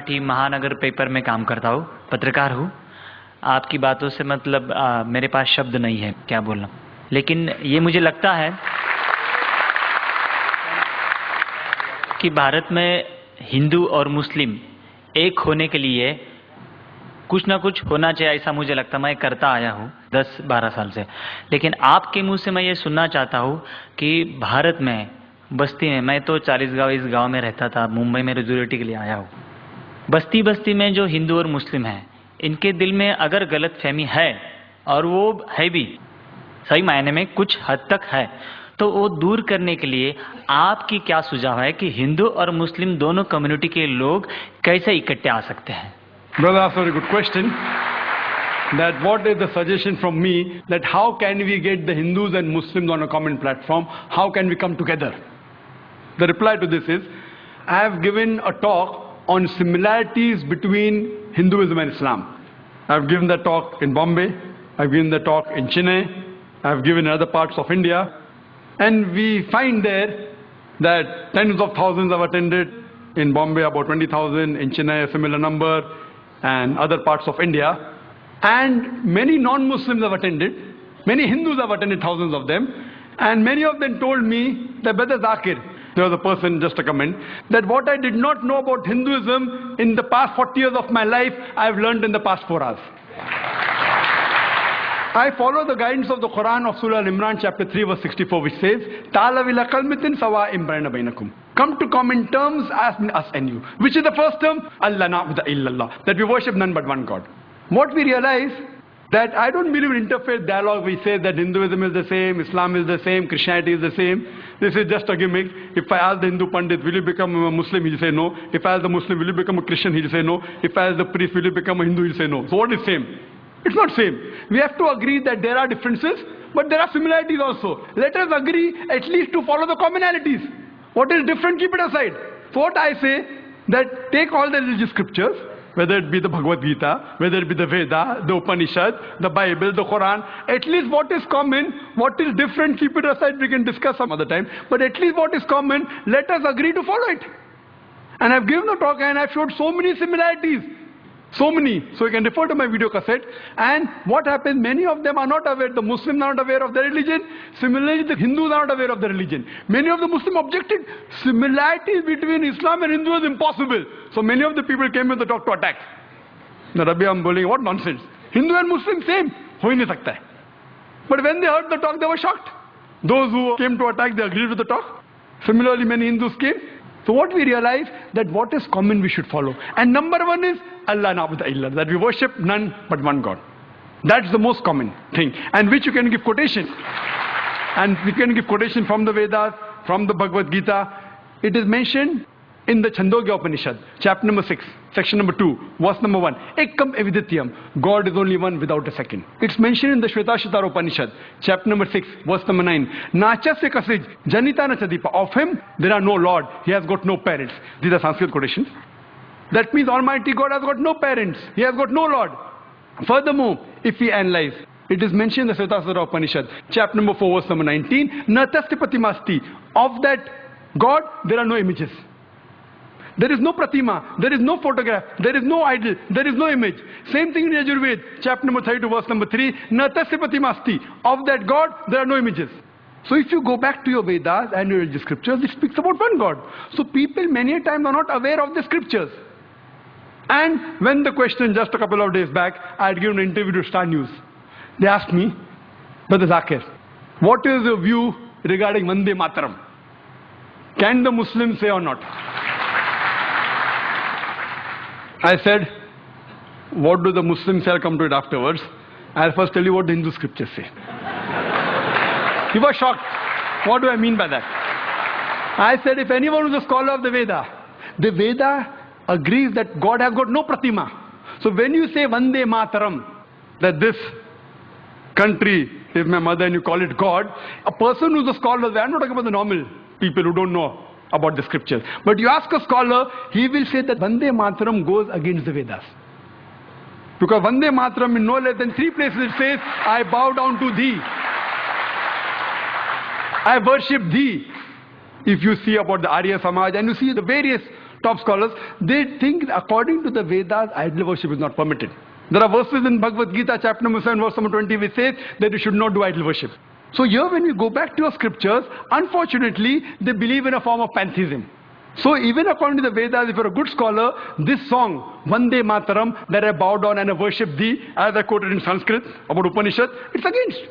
मराठी महानगर पेपर में काम करता हूँ, पत्रकार हूँ। आपकी बातों से मतलब मेरे पास शब्द नहीं है क्या बोलना, लेकिन ये मुझे लगता है कि भारत में हिंदू और मुस्लिम एक होने के लिए कुछ ना कुछ होना चाहिए, ऐसा मुझे लगता है। मैं करता आया हूँ 10-12 साल से, लेकिन आपके मुंह से मैं ये सुनना चाहता हूँ कि भारत में बस्ती में, मैं तो 40 गांव इस गांव में रहता था, मुंबई में रेजुलेटी के लिए आया हूँ। बस्ती बस्ती में जो हिंदू और मुस्लिम हैं, इनके दिल में अगर गलत फहमी है, और वो है भी सही मायने में कुछ हद तक है, तो वो दूर करने के लिए आपकी क्या सुझाव है कि हिंदू और मुस्लिम दोनों कम्युनिटी के लोग कैसे इकट्ठे आ सकते हैं? Brother, that's a very good question. That what is the suggestion from me, that how can we get the Hindus and Muslims on a common platform? How can we come together? The reply to this is, I have given a talk on similarities between Hinduism and Islam. I have given that talk in Bombay, I have given the talk in Chennai, I have given in other parts of India, and we find there that tens of thousands have attended. In Bombay about 20,000, in Chennai a similar number, and other parts of India, and many non-Muslims have attended, many Hindus have attended, thousands of them, and many of them told me that, Brother Zakir, there was a person, just a comment, that what I did not know about Hinduism in the past 40 years of my life, I have learned in the past 4 hours. I follow the guidance of the Quran of Surah Al-Imran chapter 3 verse 64, which says, Ta'alaw ila kalmatin sawa'in bainakum. Come to common terms as in us and you. Which is the first term? Allah na'budu illallah. That we worship none but one God. What we realize, that I don't believe in interfaith dialogue. We say that Hinduism is the same, Islam is the same, Christianity is the same. This is just a gimmick. If I ask the Hindu Pandit, will you become a Muslim? He'll say no. If I ask the Muslim, will you become a Christian? He'll say no. If I ask the priest, will you become a Hindu? He'll say no. So what is same? It's not same. We have to agree that there are differences, but there are similarities also. Let us agree at least to follow the commonalities. What is different, keep it aside. So what I say, that take all the religious scriptures, whether it be the Bhagavad Gita, whether it be the Veda, the Upanishad, the Bible, the Quran, at least what is common, what is different, keep it aside, we can discuss some other time, but at least what is common, let us agree to follow it. And I've given a talk and I've showed so many similarities. So many. So you can refer to my video cassette. And what happens, many of them are not aware, the Muslims are not aware of their religion. Similarly, the Hindus are not aware of their religion. Many of the Muslims objected. Similarities between Islam and Hindu is impossible. So many of the people came in the talk to attack. Now Rabbi, I'm bowling, what nonsense. Hindu and Muslim same. Ho hi nahi sakta hai. But when they heard the talk, they were shocked. Those who came to attack, they agreed with the talk. Similarly, many Hindus came. So what we realize, that what is common we should follow. And number one is Allah na'budu illallah, that we worship none but one God. That's the most common thing, and which you can give quotation. And we can give quotation from the Vedas, from the Bhagavad Gita. It is mentioned in the Chandogya Upanishad, chapter number 6, section number 2, verse number 1. Ekam evidityam, God is only one without a second. It's mentioned in the Shvetashvatara Upanishad, chapter number 6, verse number 9. Nachasya kasij, janita na chadipa. Of him, there are no Lord. He has got no parents. These are Sanskrit quotations. That means Almighty God has got no parents. He has got no Lord. Furthermore, if we analyze, it is mentioned in the Shvetashvatara Upanishad, chapter number 4, verse number 19. Natasya pratimasti. Of that God, there are no images. There is no pratima, there is no photograph, there is no idol, there is no image. Same thing in Yajurved, chapter number 32, verse number 3. Natasya pratimasti. Of that God, there are no images. So if you go back to your Vedas and your religious scriptures, it speaks about one God. So people many a time are not aware of the scriptures. And when the question, just a couple of days back, I had given an interview to Star News. They asked me, Brother Zakir, what is your view regarding Vande Mataram? Can the Muslims say or not? I said, what do the Muslims say? I'll come to it afterwards. I'll first tell you what the Hindu scriptures say. He was shocked. What do I mean by that? I said, if anyone who's a scholar of the Veda agrees that God has got no pratima. So when you say Vande Mataram, that this country is my mother and you call it God, a person who's a scholar, I'm not talking about the normal people who don't know about the scriptures. But you ask a scholar, he will say that Vande Mataram goes against the Vedas. Because Vande Mataram in no less than 3 places it says, I bow down to thee. I worship thee. If you see about the Arya Samaj and you see the various top scholars, they think according to the Vedas, idol worship is not permitted. There are verses in Bhagavad Gita, chapter number 7, verse number 20, which says that you should not do idol worship. So here when we go back to our scriptures, unfortunately, they believe in a form of pantheism. So even according to the Vedas, if you're a good scholar, this song, Vande Mataram, that I bow down and I worship thee, as I quoted in Sanskrit about Upanishad, it's against.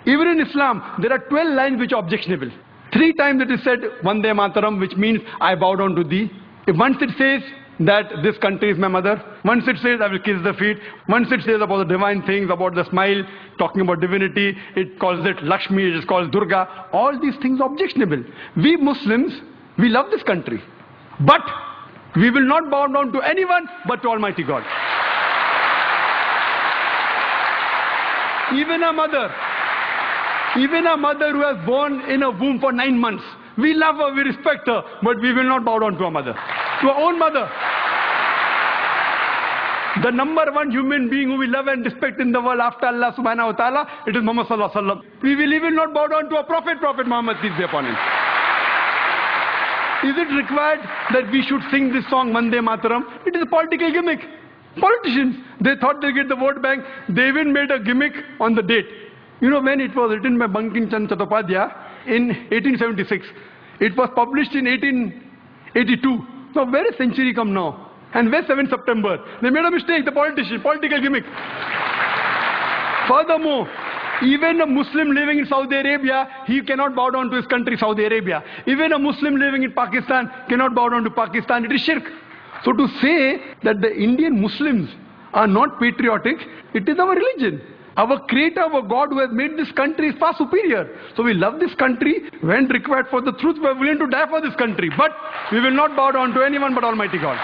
Even in Islam, there are 12 lines which are objectionable. 3 times it is said, Vande Mataram, which means I bow down to thee. If once it says that this country is my mother, once it says I will kiss the feet, once it says about the divine things, about the smile, talking about divinity, it calls it Lakshmi, it is called Durga. All these things are objectionable. We Muslims, we love this country. But we will not bow down to anyone but to Almighty God. Even a mother who has born in a womb for 9 months, we love her, we respect her, but we will not bow down to our mother, to our own mother. The number one human being who we love and respect in the world after Allah subhanahu wa ta'ala, it is Muhammad sallallahu alaihi wasallam. We will even not bow down to a Prophet Muhammad, peace be upon him. Is it required that we should sing this song, Vande Mataram? It is a political gimmick. Politicians, they thought they'll get the vote bank. They even made a gimmick on the date. You know when it was written by Bankim Chand Chattopadhyay in 1876. It was published in 1882. So where is century come now? And where's 7th September? They made a mistake, the politician, political gimmick. Furthermore, even a Muslim living in Saudi Arabia, he cannot bow down to his country, Saudi Arabia. Even a Muslim living in Pakistan cannot bow down to Pakistan. It is shirk. So to say that the Indian Muslims are not patriotic, it is our religion. Our creator, our God who has made this country is far superior. So we love this country. When required for the truth, we are willing to die for this country. But we will not bow down to anyone but Almighty God.